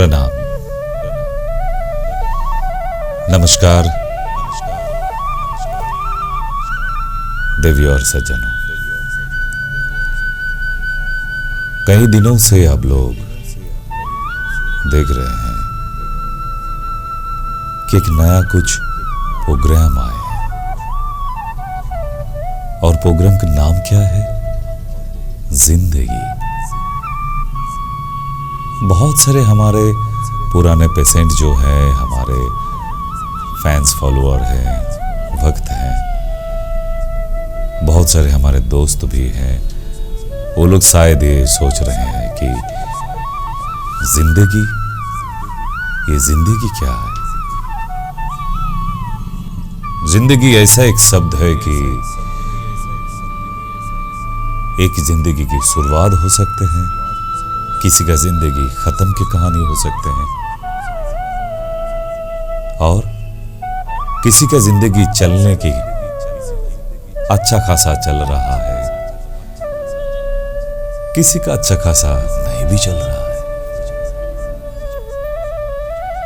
प्रणाम, नमस्कार देवियों और सज्जनों। कई दिनों से आप लोग देख रहे हैं कि एक नया कुछ प्रोग्राम आया है, और प्रोग्राम का नाम क्या है? जिंदगी। बहुत सारे हमारे पुराने पेशेंट जो हैं, हमारे फैंस फॉलोअर हैं, भक्त हैं, बहुत सारे हमारे दोस्त भी हैं। वो लोग शायद ये सोच रहे हैं कि जिंदगी, ये जिंदगी क्या है? जिंदगी ऐसा एक शब्द है कि एक जिंदगी की शुरुआत हो सकते हैं, किसी का जिंदगी खत्म की कहानी हो सकते हैं, और किसी का जिंदगी चलने की अच्छा खासा चल रहा है, किसी का अच्छा खासा नहीं भी चल रहा है।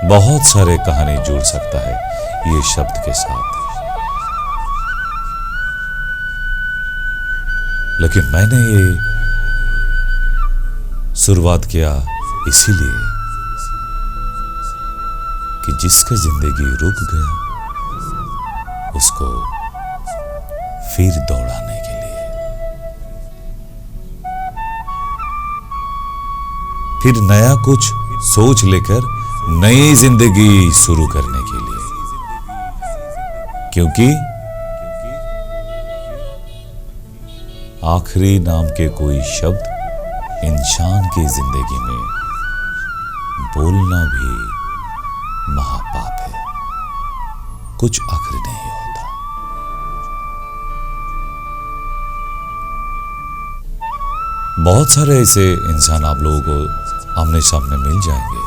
बहुत सारे कहानी जुड़ सकता है ये शब्द के साथ। लेकिन मैंने ये शुरुआत किया इसीलिए कि जिसका जिंदगी रुक गया उसको फिर दौड़ाने के लिए, फिर नया कुछ सोच लेकर नई जिंदगी शुरू करने के लिए। क्योंकि आखिरी नाम के कोई शब्द इंसान की जिंदगी में बोलना भी महापाप है। कुछ आखिरी नहीं होता। बहुत सारे ऐसे इंसान आप लोगों को आमने सामने मिल जाएंगे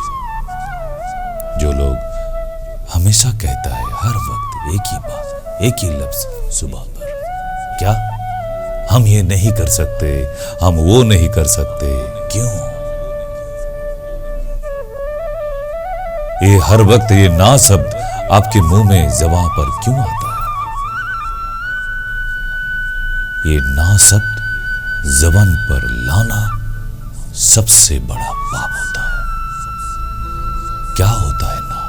जो लोग हमेशा कहता है, हर वक्त एक ही बात, एक ही लफ्ज सुबह पर, क्या हम ये नहीं कर सकते, हम वो नहीं कर सकते। क्यों? ये हर वक्त ये ना शब्द आपके मुंह में ज़बान पर क्यों आता है? ये ना शब्द ज़बान पर लाना सबसे बड़ा पाप होता है। क्या होता है ना?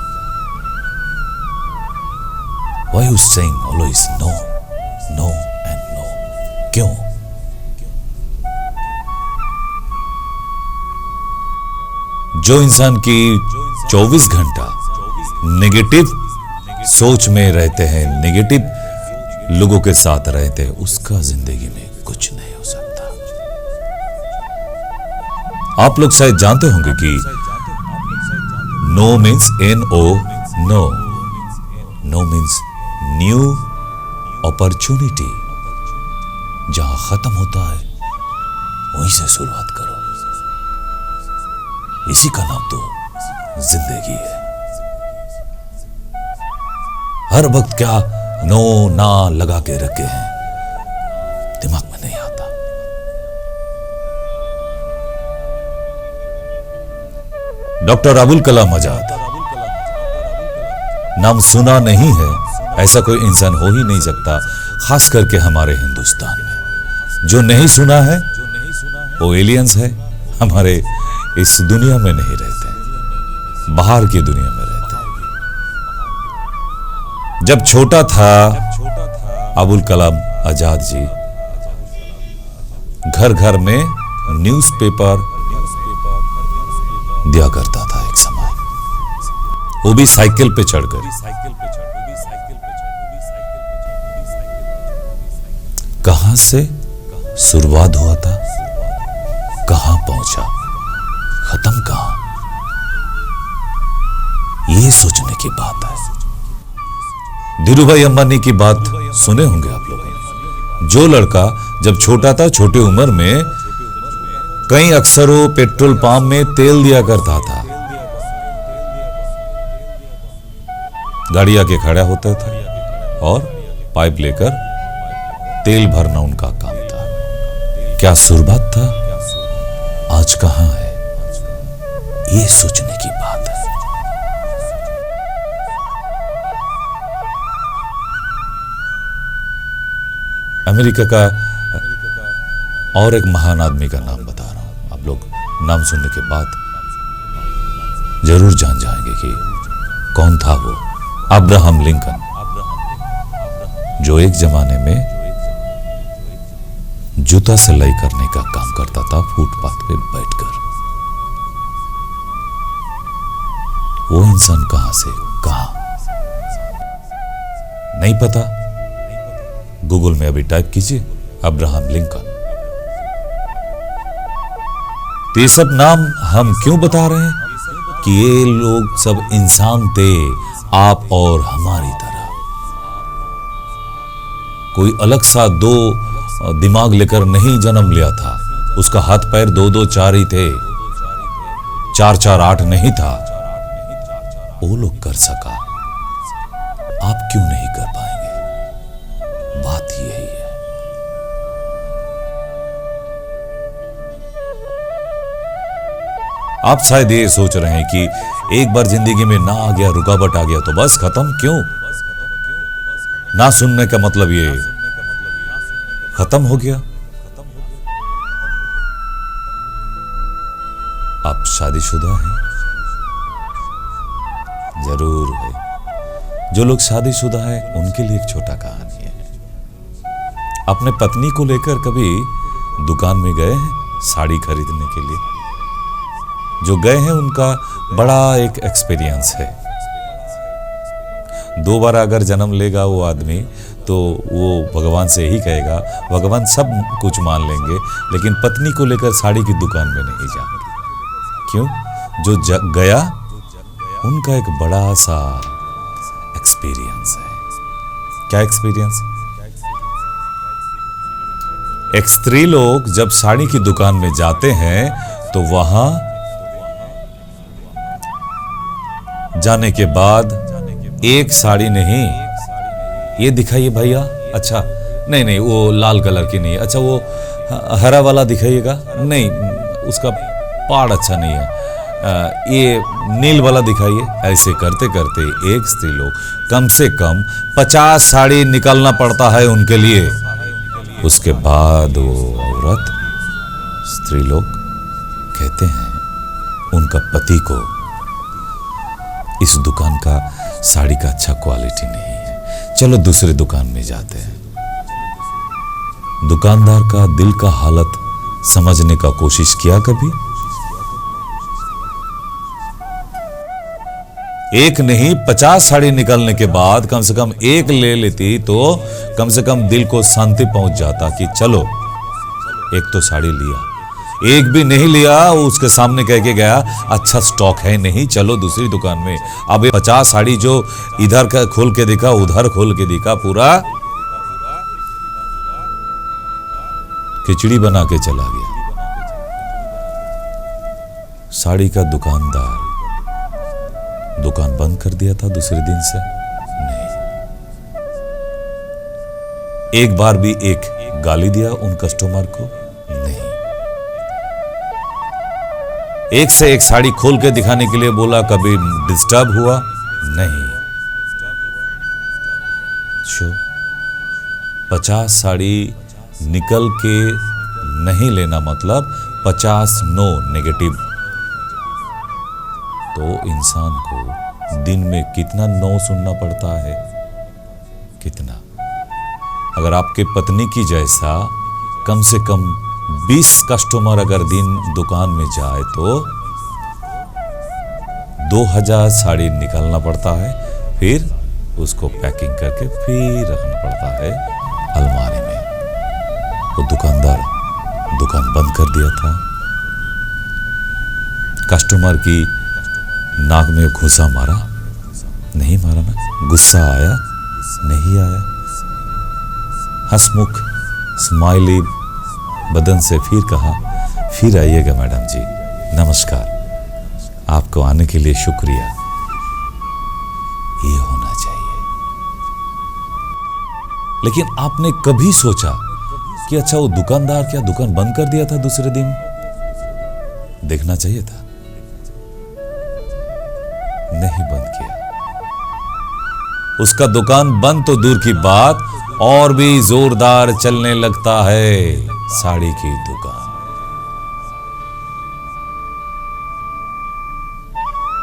Why you saying always no, no and no? क्यों? जो इंसान की 24 घंटा नेगेटिव सोच में रहते हैं, नेगेटिव लोगों के साथ रहते हैं, उसका जिंदगी में कुछ नहीं हो सकता। आप लोग शायद जानते होंगे कि no means NO, no. No means new opportunity. जहां खत्म होता है वहीं से शुरुआत करो। इसी का नाम तो जिंदगी है। हर वक्त क्या नो ना लगा के रखे हैं, दिमाग में नहीं आता। डॉक्टर अबुल कलाम आजाद नाम सुना नहीं है ऐसा कोई इंसान हो ही नहीं सकता, खास करके हमारे हिंदुस्तान में। जो नहीं सुना है वो एलियंस है, हमारे इस दुनिया में नहीं रहते, बाहर की दुनिया में रहते हैं। जब छोटा था अबुल कलाम आजाद जी घर घर में न्यूज़पेपर दिया करता था एक समय, वो भी साइकिल पे चढ़कर। कहां से शुरुआत हुआ था, कहां पहुंचा, खत्म कहां, ये सोचने की बात है। धीरूभाई अंबानी की बात सुने होंगे आप लोगों ने। जो लड़का जब छोटा था, छोटी उम्र में कई अक्सरों पेट्रोल पंप में तेल दिया करता था, गाड़ी आके खड़ा होता था और पाइप लेकर तेल भरना उनका काम था। क्या शुरुआत था, आज कहां है, ये सोचने की बात। अमेरिका का और एक महान आदमी का नाम बता रहा हूं, आप लोग नाम सुनने के बाद जरूर जान जाएंगे कि कौन था वो। अब्राहम लिंकन, जो एक जमाने में जूता सिलाई करने का काम करता था फुटपाथ पे बैठकर। वो इंसान कहां से कहां नहीं पता। गूगल में अभी टाइप कीजिए अब्राहम लिंकन। तो ये सब नाम हम क्यों बता रहे हैं कि ये लोग सब इंसान थे, आप और हमारी तरह। कोई अलग सा दो दिमाग लेकर नहीं जन्म लिया था। उसका हाथ पैर दो दो चार ही थे, 4 4 8 नहीं था। वो लोग कर सका, आप क्यों नहीं कर पाएंगे? बात यही है। आप शायद ये सोच रहे हैं कि एक बार जिंदगी में ना आ गया, रुकावट आ गया तो बस खत्म। क्यों? ना सुनने का मतलब ये खत्म हो गया। आप शादीशुदा हैं? जरूर भाई। जो लोग शादीशुदा हैं उनके लिए एक छोटा कहानी है। अपने पत्नी को लेकर कभी दुकान में गए हैं साड़ी खरीदने के लिए? जो गए हैं उनका बड़ा एक एक्सपीरियंस है। 2 बार अगर जन्म लेगा वो आदमी तो वो भगवान से ही कहेगा, भगवान सब कुछ मान लेंगे, लेकिन पत्नी को लेकर साड़ी की दुकान में नहीं जाएंगे। क्यों? जो गया उनका एक बड़ा सा एक्सपीरियंस है। क्या एक्सपीरियंस? एक स्त्री लोग जब साड़ी की दुकान में जाते हैं तो वहां जाने के बाद एक साड़ी नहीं, ये दिखाइए भैया, अच्छा नहीं नहीं वो लाल कलर की नहीं है, अच्छा वो हरा वाला दिखाइएगा, नहीं उसका पाड़ अच्छा नहीं है, ये नील वाला दिखाइए। ऐसे करते करते एक स्त्री लोग कम से कम 50 साड़ी निकालना पड़ता है उनके लिए। उसके बाद वो औरत, स्त्री लोग कहते हैं उनका पति को इस दुकान का साड़ी का अच्छा क्वालिटी नहीं है, चलो दूसरे दुकान में जाते हैं। दुकानदार का दिल का हालत समझने का कोशिश किया कभी? एक नहीं 50 साड़ी निकलने के बाद कम से कम एक ले लेती तो कम से कम दिल को शांति पहुंच जाता कि चलो एक तो साड़ी लिया। एक भी नहीं लिया, उसके सामने कह के गया अच्छा स्टॉक है नहीं, चलो दूसरी दुकान में। अब 50 साड़ी जो इधर का खोल के दिखा उधर खोल के दिखा, पूरा खिचड़ी बना के चला गया। साड़ी का दुकानदार दुकान बंद कर दिया था दूसरे दिन से? नहीं। एक बार भी एक गाली दिया उन कस्टमर को? नहीं। एक से एक साड़ी खोल के दिखाने के लिए बोला, कभी डिस्टर्ब हुआ? नहीं। 50 साड़ी निकल के नहीं लेना मतलब 50 नो नेगेटिव। तो इंसान को दिन में कितना नो सुनना पड़ता है? कितना? अगर आपके पत्नी की जैसा कम से कम 20 कस्टमर अगर दिन दुकान में जाए तो 2000 साड़ी निकालना पड़ता है, फिर उसको पैकिंग करके फिर रखना पड़ता है अलमारी में। वो दुकानदार दुकान बंद कर दिया था। कस्टमर की नाक में घुसा मारा? नहीं मारा ना। गुस्सा आया? नहीं आया। हंसमुख स्माइली बदन से फिर कहा, फिर आइएगा मैडम जी, नमस्कार, आपको आने के लिए शुक्रिया। ये होना चाहिए। लेकिन आपने कभी सोचा कि अच्छा वो दुकानदार क्या दुकान बंद कर दिया था दूसरे दिन? देखना चाहिए था। नहीं बंद किया। उसका दुकान बंद तो दूर की बात, और भी जोरदार चलने लगता है साड़ी की दुकान।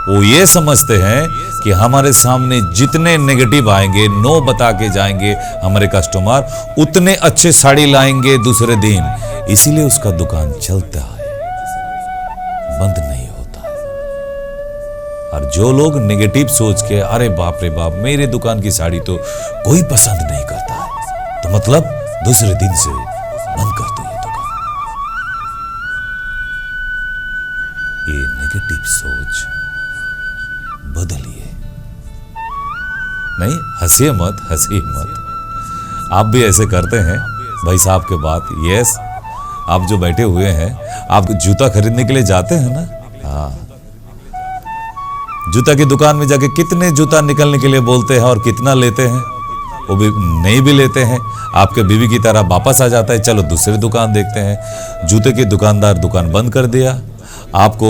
वो ये समझते हैं कि हमारे सामने जितने नेगेटिव आएंगे, नो बता के जाएंगे हमारे कस्टमर, उतने अच्छे साड़ी लाएंगे दूसरे दिन, इसीलिए उसका दुकान चलता है, बंद नहीं होता है। और जो लोग नेगेटिव सोच के अरे बाप रे बाप मेरे दुकान की साड़ी तो कोई पसंद नहीं करता है, तो मतलब दूसरे दिन से बंद कर दो ये दुकान। ये नेगेटिव सोच बदलिए। नहीं, हंसिए मत, हंसिए मत। आप भी ऐसे करते हैं भाई साहब के बात। यस, आप जो बैठे हुए हैं, आप जूता खरीदने के लिए जाते हैं ना? हाँ, जूता की दुकान में जाके कितने जूता निकलने के लिए बोलते हैं और कितना लेते हैं, वो भी नहीं भी लेते हैं। आपके बीवी की तरह वापस आ जाता है, चलो दूसरी दुकान देखते हैं। जूते के दुकानदार दुकान बंद कर दिया, आपको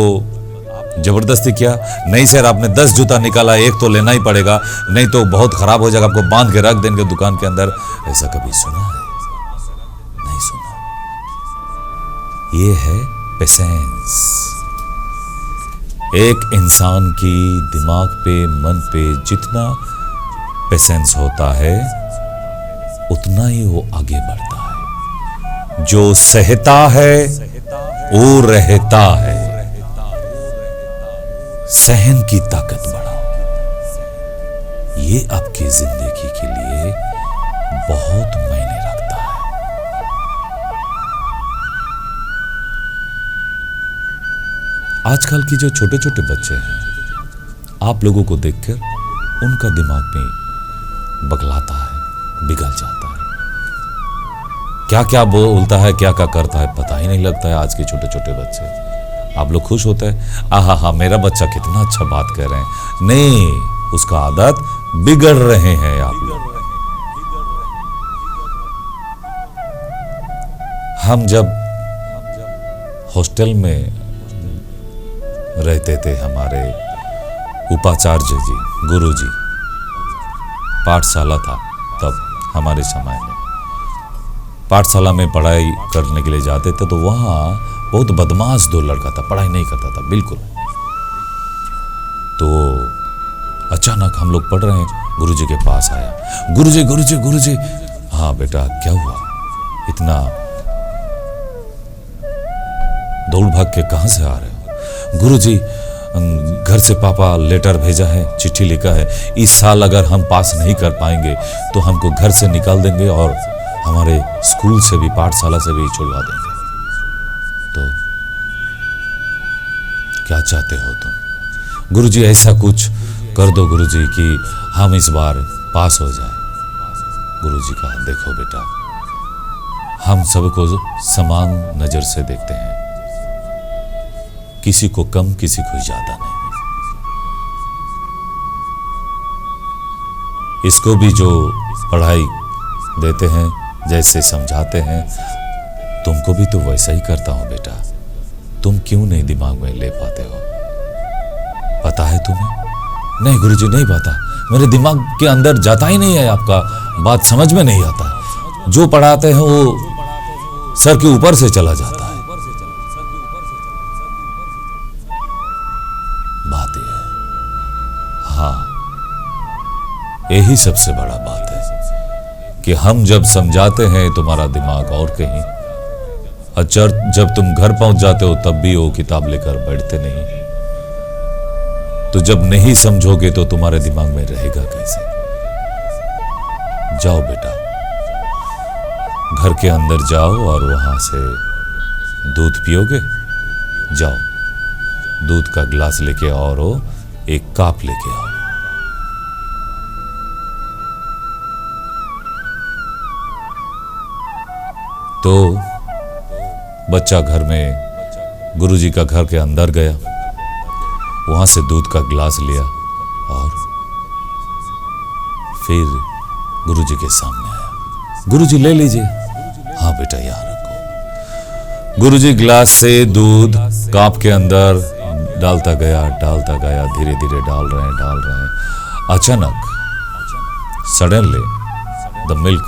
जबरदस्ती किया, नहीं सर आपने 10 जूता निकाला, एक तो लेना ही पड़ेगा, नहीं तो बहुत खराब हो जाएगा, आपको बांध के रख देंगे दुकान के अंदर। ऐसा कभी सुना है? नहीं सुना। ये है पेशेंस। एक इंसान की दिमाग पे, मन पे जितना पेशेंस होता है उतना ही वो आगे बढ़ता है। जो सहता है वो रहता है। सहन की ताकत बढ़ाओ, ये आपकी जिंदगी के लिए बहुत मायने रखता है। आजकल की जो छोटे छोटे बच्चे हैं, आप लोगों को देखकर उनका दिमाग में बगलाता है, बिगड़ जाता है। क्या क्या बोलता है, क्या क्या करता है, पता ही नहीं लगता है। आज के छोटे छोटे बच्चे, आप लोग खुश होते हैं, आहा हा मेरा बच्चा कितना अच्छा बात कर रहे हैं। नहीं, उसका आदत बिगड़ रहे हैं आप लोग। हम जब हॉस्टल में रहते थे, हमारे उपाचार्य जी, गुरु जी, पाठशाला था तब हमारे समय में, पाठशाला में पढ़ाई करने के लिए जाते थे, तो वहां बहुत बदमाश दो लड़का था, पढ़ाई नहीं करता था बिल्कुल। तो अचानक हम लोग पढ़ रहे हैं, गुरुजी के पास आया, गुरुजी गुरुजी गुरुजी। हाँ बेटा क्या हुआ, इतना दौड़ भाग के कहां से आ रहे हो? गुरुजी घर से पापा लेटर भेजा है, चिट्ठी लिखा है, इस साल अगर हम पास नहीं कर पाएंगे तो हमको घर से निकाल देंगे और हमारे स्कूल से भी, पाठशाला से भी छुड़वा देंगे। तो क्या चाहते हो तुम? गुरुजी ऐसा कुछ कर दो गुरुजी कि हम इस बार पास हो जाए। गुरुजी कहा, देखो बेटा, हम सबको समान नजर से देखते हैं, किसी को कम किसी को ज्यादा नहीं। इसको भी जो पढ़ाई देते हैं, जैसे समझाते हैं, तुमको भी तो वैसा ही करता हूं बेटा, तुम क्यों नहीं दिमाग में ले पाते हो? पता है तुम्हें? नहीं गुरुजी नहीं पता, मेरे दिमाग के अंदर जाता ही नहीं है, आपका बात समझ में नहीं आता है। जो पढ़ाते हैं वो सर के ऊपर से चला जाता है। बात यह है, हाँ यही सबसे बड़ा बात है कि हम जब समझाते हैं तुम्हारा दिमाग और कहीं, अच्छा जब तुम घर पहुंच जाते हो तब भी वो किताब लेकर बैठते नहीं। तो जब नहीं समझोगे तो तुम्हारे दिमाग में रहेगा कैसे? जाओ बेटा, घर के अंदर जाओ और वहां से दूध पियोगे, जाओ दूध का गिलास लेके और एक कप लेके आओ। तो बच्चा घर में गुरुजी का घर के अंदर गया, वहां से दूध का गिलास लिया और फिर गुरुजी के सामने आया। गुरुजी ले लीजिए। हाँ बेटा यहाँ रखो। गुरुजी गिलास से दूध कप के अंदर डालता गया, धीरे धीरे डाल रहे हैं। अचानक suddenly the milk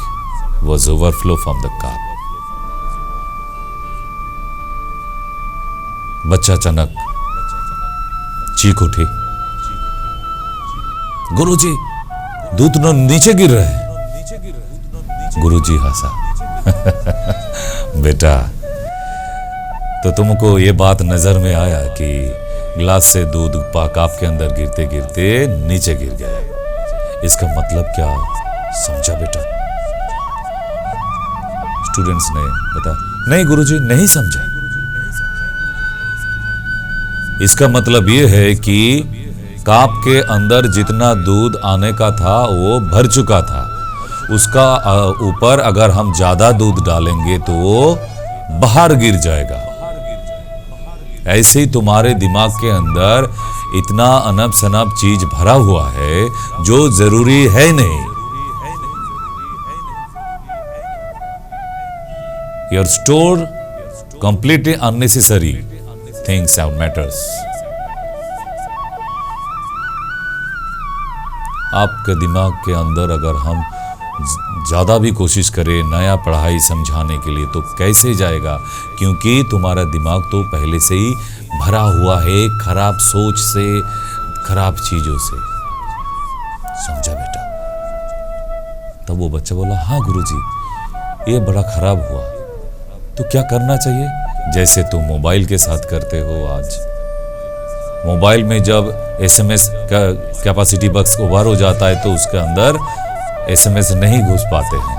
was overflow from the cup. बच्चा अचानक चीख उठी, गुरुजी दूध न नीचे गिर रहा है। गुरुजी हंसा। बेटा, तो तुमको ये बात नजर में आया कि ग्लास से दूध कप के अंदर गिरते गिरते नीचे गिर गया, इसका मतलब क्या समझा बेटा? स्टूडेंट्स ने बताया, नहीं गुरुजी नहीं समझा। इसका मतलब यह है कि कप के अंदर जितना दूध आने का था वो भर चुका था, उसका ऊपर अगर हम ज्यादा दूध डालेंगे तो वो बाहर गिर जाएगा। ऐसे ही तुम्हारे दिमाग के अंदर इतना अनब शनब चीज भरा हुआ है जो जरूरी है नहीं। Your store completely unnecessary things and matters. आपके दिमाग के अंदर अगर हम ज्यादा भी कोशिश करें नया पढ़ाई समझाने के लिए तो कैसे जाएगा? क्योंकि तुम्हारा दिमाग तो पहले से ही भरा हुआ है खराब सोच से, खराब चीजों से। समझा बेटा? तब वो बच्चा बोला, हाँ गुरुजी, ये बड़ा खराब हुआ, तो क्या करना चाहिए? जैसे तुम मोबाइल के साथ करते हो। आज मोबाइल में जब SMS का कैपेसिटी बॉक्स ओवर हो जाता है तो उसके अंदर SMS नहीं घुस पाते हैं।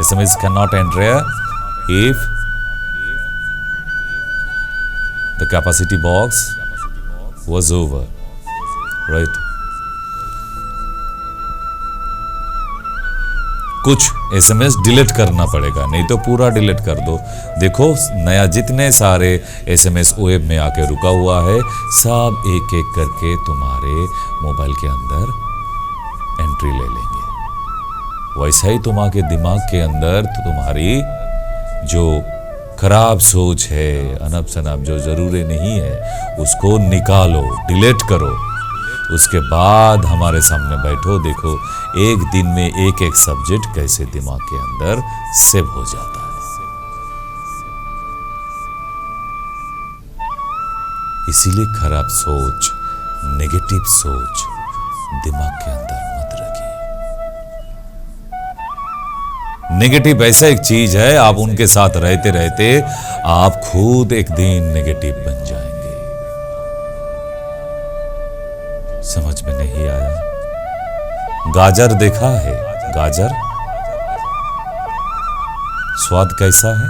SMS cannot enter if the capacity box was over, right? कुछ SMS डिलीट करना पड़ेगा, नहीं तो पूरा डिलीट कर दो। देखो नया जितने सारे SMS वेब में आके रुका हुआ है, सब एक एक करके तुम्हारे मोबाइल के अंदर एंट्री ले लेंगे। वैसा ही तुम्हारे दिमाग के अंदर तो तुम्हारी जो खराब सोच है, अनब शनब जो जरूरी नहीं है, उसको निकालो, डिलीट करो। उसके बाद हमारे सामने बैठो, देखो एक दिन में एक एक सब्जेक्ट कैसे दिमाग के अंदर सेव हो जाता है। इसीलिए खराब सोच, नेगेटिव सोच दिमाग के अंदर मत रखिए। नेगेटिव ऐसा एक चीज है, आप उनके साथ रहते रहते आप खुद एक दिन नेगेटिव बन जाएंगे। समझ में नहीं आया? गाजर देखा है? गाजर स्वाद कैसा है?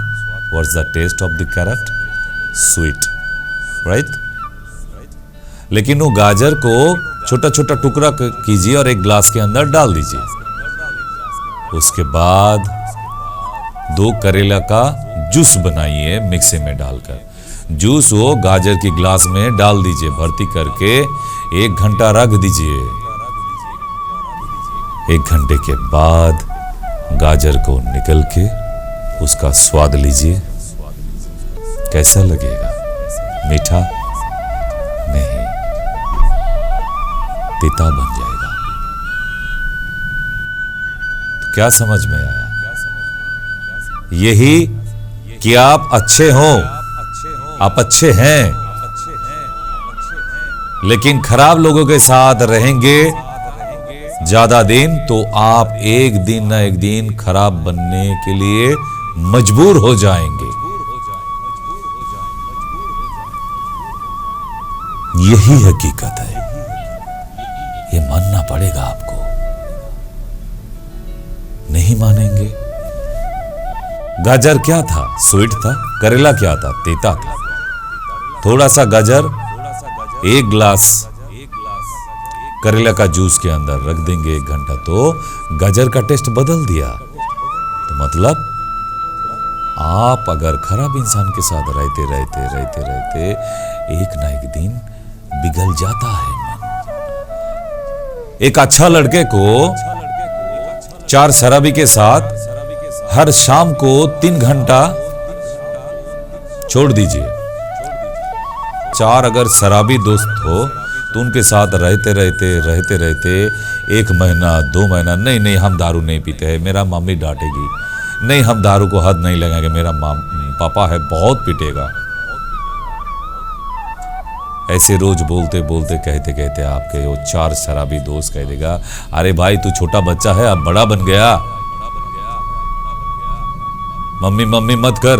What's the taste of the carrot? Sweet, right? लेकिन वो गाजर को छोटा छोटा टुकड़ा कीजिए और एक ग्लास के अंदर डाल दीजिए। उसके बाद 2 करेला का जूस बनाइए मिक्सी में डालकर। जूस वो गाजर की ग्लास में डाल दीजिए, भर्ती करके 1 घंटा रख दीजिए। 1 घंटे के बाद गाजर को निकल के उसका स्वाद लीजिए। कैसा लगेगा? मीठा नहीं, तीता बन जाएगा। तो क्या समझ में आया? यही कि आप अच्छे हो, आप अच्छे हैं, लेकिन खराब लोगों के साथ रहेंगे ज्यादा दिन तो आप एक दिन ना एक दिन खराब बनने के लिए मजबूर हो जाएंगे। यही हकीकत है, ये मानना पड़ेगा आपको। नहीं मानेंगे? गाजर क्या था? स्वीट था। करेला क्या था? तीता था। थोड़ा सा गाजर 1 ग्लास करेला का जूस के अंदर रख देंगे 1 घंटा तो गाजर का टेस्ट बदल दिया। तो मतलब आप अगर खराब इंसान के साथ रहते रहते रहते रहते एक ना एक दिन बिगड़ जाता है मन। एक अच्छा लड़के को 4 शराबी के साथ हर शाम को 3 घंटा छोड़ दीजिए। 4 अगर शराबी दोस्त हो तो उनके साथ रहते रहते 1 महीना 2 महीना, नहीं नहीं हम दारू नहीं पीते हैं, मेरा मम्मी डांटेगी, नहीं हम दारू को हद नहीं लगाएंगे, मेरा पापा है बहुत पीटेगा। ऐसे रोज बोलते बोलते कहते कहते आपके वो 4 शराबी दोस्त कह देगा, अरे भाई तू छोटा बच्चा है अब बड़ा बन गया, मम्मी मम्मी मत कर,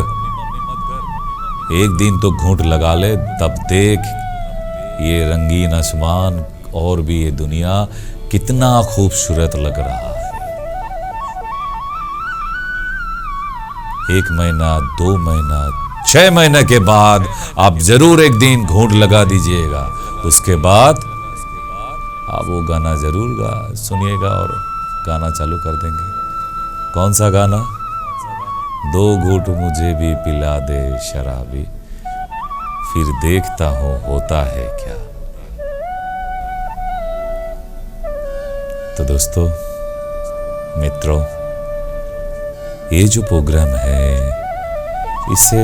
एक दिन तो घूंट लगा ले, तब देख ये रंगीन आसमान और भी ये दुनिया कितना खूबसूरत लग रहा है। 1 महीना 2 महीना 6 महीने के बाद आप जरूर एक दिन घूंट लगा दीजिएगा, उसके बाद आप वो गाना जरूर सुनिएगा और गाना चालू कर देंगे। कौन सा गाना? 2 घूंट मुझे भी पिला दे शराबी, फिर देखता हूं होता है क्या। तो दोस्तों मित्रों, ये जो प्रोग्राम है इसे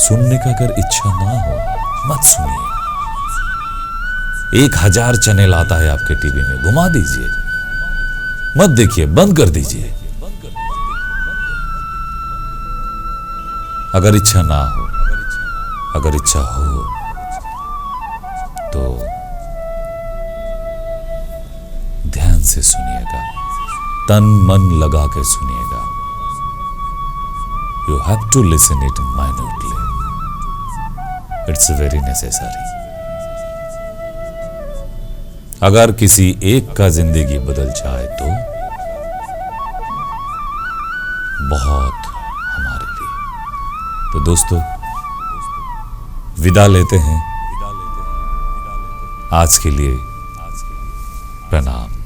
सुनने का अगर इच्छा ना हो मत सुनिए। 1000 चैनल आता है आपके टीवी में, घुमा दीजिए, मत देखिए, बंद कर दीजिए। अगर इच्छा ना हो, अगर इच्छा हो तो ध्यान से सुनिएगा, तन मन लगा के सुनिएगा। You have to listen it minutely. It's very necessary. अगर किसी एक का जिंदगी बदल जाए तो बहुत हमारे लिए। तो दोस्तों विदा लेते हैं, आज के लिए प्रणाम।